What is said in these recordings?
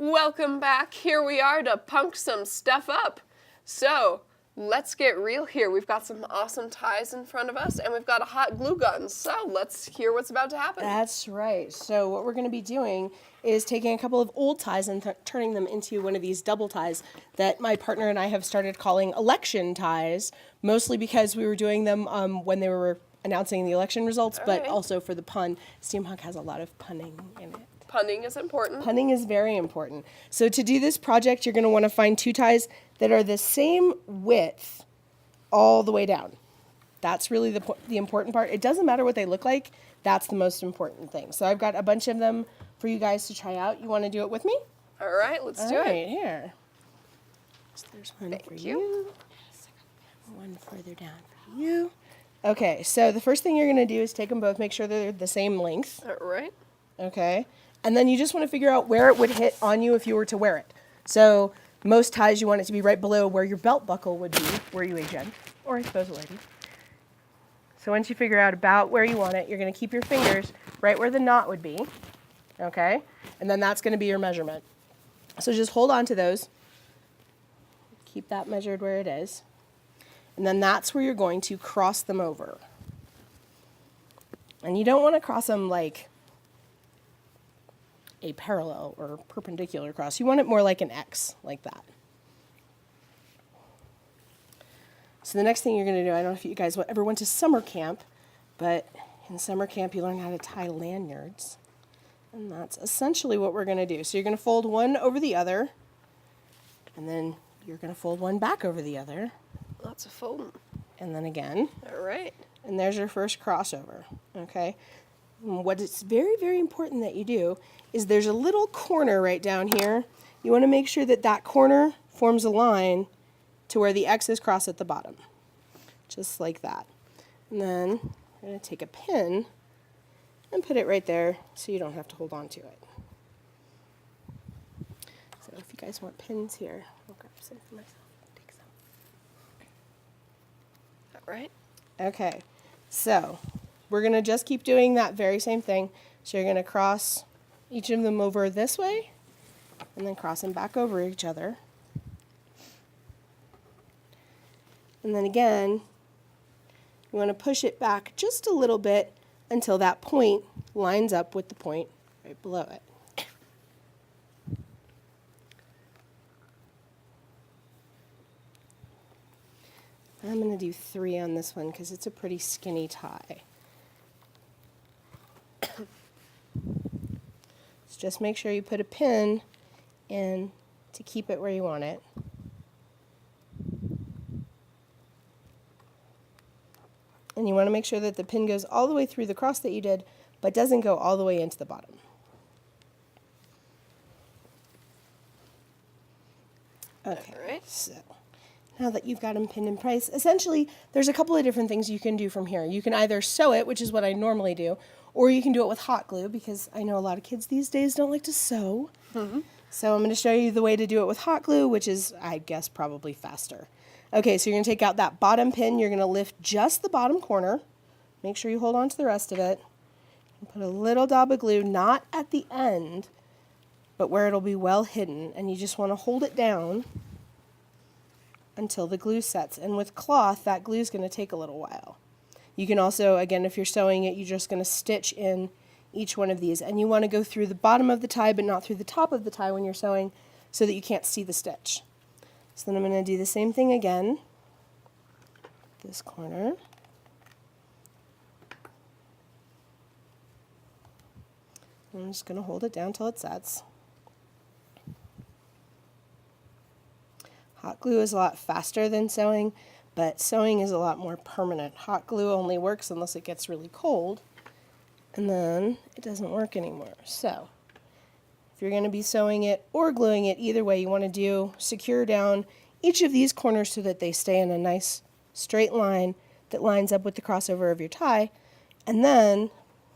Welcome back. Here we are to punk some stuff up. So, let's get real here. We've got some awesome ties in front of us, and we've got a hot glue gun. So, let's hear what's about to happen. That's right. So what we're going to be doing is taking a couple of old ties and turning them into one of these double ties that my partner and I have started calling election ties, mostly because we were doing them when they were announcing the election results, but also for the pun. Steampunk has a lot of punning in it. Punning is important. Punning is very important. So to do this project, you're going to want to find two ties that are the same width all the way down. That's really the important part. It doesn't matter what they look like. That's the most important thing. So I've got a bunch of them for you guys to try out. You want to do it with me? All right, let's do it. All right, here. So there's one for you. One further down for you. Okay, so the first thing you're going to do is take them both, make sure they're the same length. All right. Okay, and then you just want to figure out where it would hit on you if you were to wear it. So most ties you want it to be right below where your belt buckle would be, were you a gent, or I suppose a lady. So once you figure out about where you want it, you're going to keep your fingers right where the knot would be, okay? And then that's going to be your measurement. So just hold on to those. Keep that measured where it is. And then that's where you're going to cross them over. And you don't want to cross them like a parallel or perpendicular cross. You want it more like an X, like that. So the next thing you're going to do, I don't know if you guys ever went to summer camp, but in summer camp you learn how to tie lanyards. And that's essentially what we're going to do. So you're going to fold one over the other, and then you're going to fold one back over the other. Lots of folding. And then again. All right. And there's your first crossover, okay? And what is very, very important that you do is there's a little corner right down here. You want to make sure that that corner forms a line to where the X's cross at the bottom, just like that. And then we're going to take a pin and put it right there so you don't have to hold on to it. So if you guys want pins here, I'll grab some for myself. Take some. All right. Okay, so we're going to just keep doing that very same thing. So you're going to cross each of them over this way and then cross them back over each other. And then again, you want to push it back just a little bit until that point lines up with the point right below it. I'm going to do 3 on this one because it's a pretty skinny tie. So just make sure you put a pin in to keep it where you want it. And you want to make sure that the pin goes all the way through the cross that you did, but doesn't go all the way into the bottom. Okay, so now that you've got them pinned in place, essentially there's a couple of different things you can do from here. You can either sew it, which is what I normally do, or you can do it with hot glue, because I know a lot of kids these days don't like to sew. Mm-hmm. So I'm going to show you the way to do it with hot glue, which is, I guess, probably faster. Okay, so you're going to take out that bottom pin. You're going to lift just the bottom corner. Make sure you hold on to the rest of it. And put a little dab of glue, not at the end, but where it'll be well hidden. And you just want to hold it down until the glue sets. And with cloth, that glue is going to take a little while. You can also, again, if you're sewing it, you're just going to stitch in each one of these. And you want to go through the bottom of the tie, but not through the top of the tie when you're sewing, so that you can't see the stitch. So then I'm going to do the same thing again, this corner. I'm just going to hold it down till it sets. Hot glue is a lot faster than sewing, but sewing is a lot more permanent. Hot glue only works unless it gets really cold, and then it doesn't work anymore. So if you're going to be sewing it or gluing it, either way, you want to secure down each of these corners so that they stay in a nice straight line that lines up with the crossover of your tie. And then,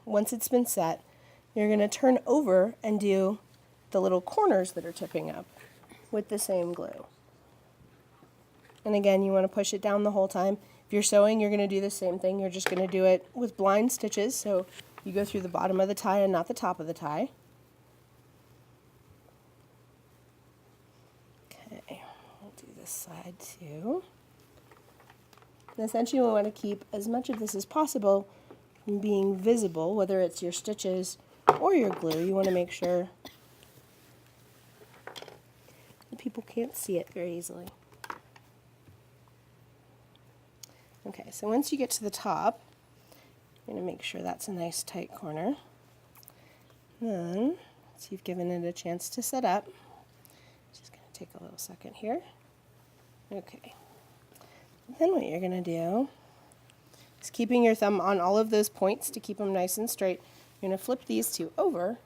once it's been set, you're going to turn over and do the little corners that are tipping up with the same glue. And again, you want to push it down the whole time. If you're sewing, you're going to do the same thing. You're just going to do it with blind stitches, so you go through the bottom of the tie and not the top of the tie. this side too. And essentially we want to keep as much of this as possible from being visible, whether it's your stitches or your glue. You want to make sure that people can't see it very easily. Okay, so once you get to the top, you're going to make sure that's a nice tight corner. Then, once you've given it a chance to set up, just going to take a little second here. Okay. Then what you're going to do is, keeping your thumb on all of those points to keep them nice and straight, you're going to flip these two over,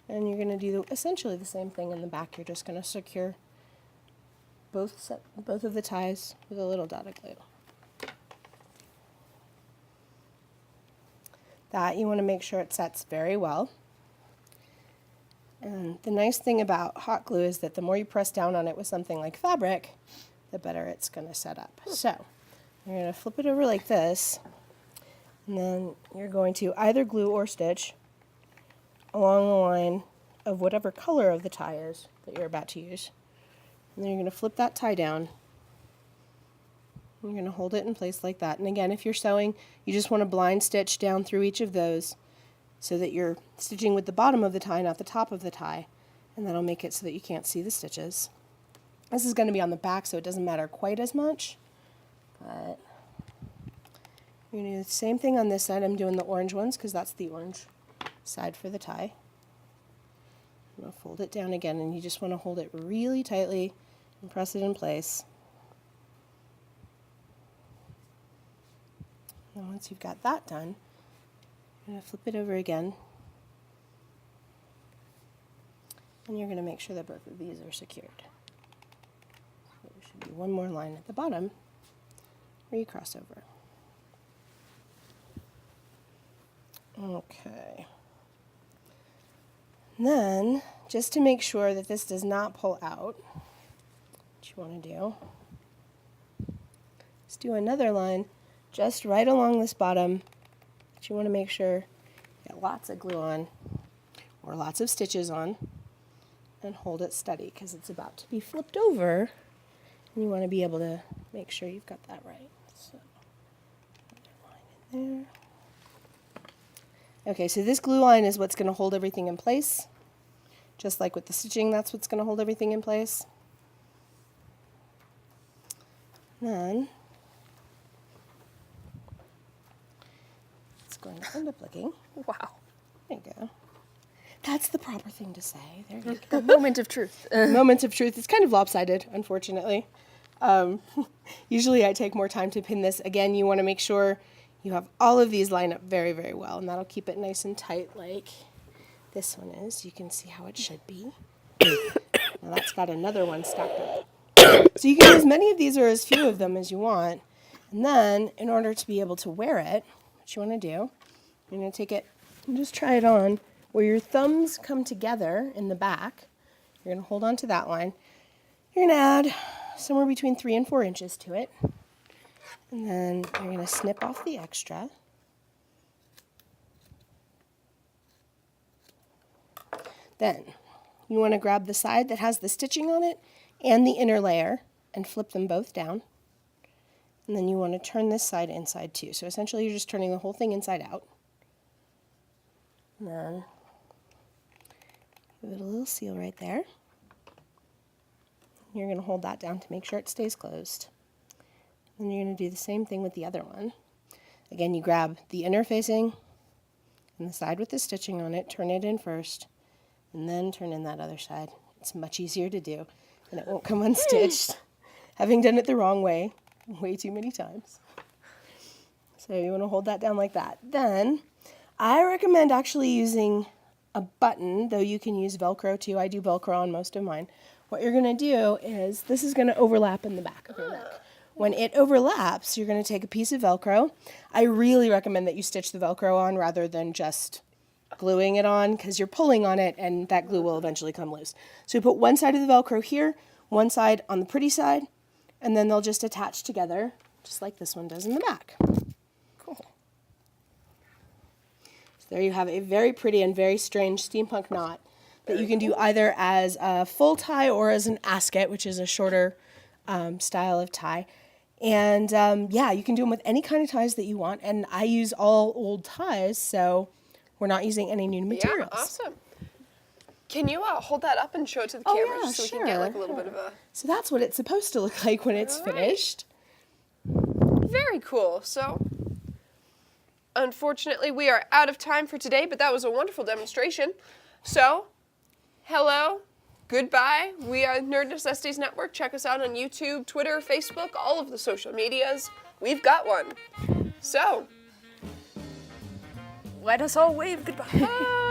and you're going to do essentially the same thing in the back. You're just going to secure both of the ties with a little dot of glue. That you want to make sure it sets very well. And the nice thing about hot glue is that the more you press down on it with something like fabric, the better it's going to set up. So you're going to flip it over like this, and then you're going to either glue or stitch along the line of whatever color of the tie is that you're about to use. And then you're going to flip that tie down. You're going to hold it in place like that. And again, if you're sewing, you just want to blind stitch down through each of those so that you're stitching with the bottom of the tie, not the top of the tie. And that'll make it so that you can't see the stitches. This is going to be on the back, so it doesn't matter quite as much. But you're going to do the same thing on this side. I'm doing the orange ones because that's the orange side for the tie. I'm going to fold it down again, and you just want to hold it really tightly and press it in place. And once you've got that done, you're going to flip it over again, and you're going to make sure that both of these are secured. So there should be one more line at the bottom where you cross over. Okay. And then, just to make sure that this does not pull out, what you want to do is do another line just right along this bottom, but you want to make sure you get lots of glue on or lots of stitches on, and hold it steady because it's about to be flipped over, and you want to be able to make sure you've got that right. So, another line in there. Okay, so this glue line is what's going to hold everything in place. Just like with the stitching, that's what's going to hold everything in place. Then it's going to end up looking. Wow. There you go. That's the proper thing to say. There you The go. moment of truth. Moment of truth. It's kind of lopsided, unfortunately. Usually I take more time to pin this. Again, you want to make sure you have all of these line up very, very well, and that'll keep it nice and tight like this one is. You can see how it should be. Now that's got another one stacked up. So you can do as many of these or as few of them as you want. And then, in order to be able to wear it, what you want to do, you're going to take it and just try it on where your thumbs come together in the back. You're going to hold on to that line. You're going to add somewhere between 3 and 4 inches to it. And then you're going to snip off the extra. Then you want to grab the side that has the stitching on it and the inner layer and flip them both down. And then you want to turn this side inside too. So essentially you're just turning the whole thing inside out. And then give it a little seal right there. You're going to hold that down to make sure it stays closed. Then you're going to do the same thing with the other one. Again, you grab the inner facing and the side with the stitching on it, turn it in first, and then turn in that other side. It's much easier to do, and it won't come unstitched, having done it the wrong way too many times. So you want to hold that down like that. Then I recommend actually using a button, though you can use Velcro too. I do Velcro on most of mine. What you're going to do is, this is going to overlap in the back of your neck. When it overlaps, you're going to take a piece of Velcro. I really recommend that you stitch the Velcro on rather than just gluing it on, because you're pulling on it and that glue will eventually come loose. So you put one side of the Velcro here, one side on the pretty side, and then they'll just attach together, just like this one does in the back. Cool. So there you have a very pretty and very strange steampunk knot that you can do either as a full tie or as an ascot, which is a shorter style of tie. And yeah, you can do them with any kind of ties that you want. And I use all old ties, so we're not using any new materials. Yeah, awesome. Can you hold that up and show it to the Oh, camera yeah, just so we can get like a little bit of a... So that's what it's supposed to look like when it's All right. finished. Very cool. So, unfortunately, we are out of time for today, but that was a wonderful demonstration. So, hello, goodbye. We are Nerd Necessities Network. Check us out on YouTube, Twitter, Facebook, all of the social medias. We've got one. So, let us all wave goodbye.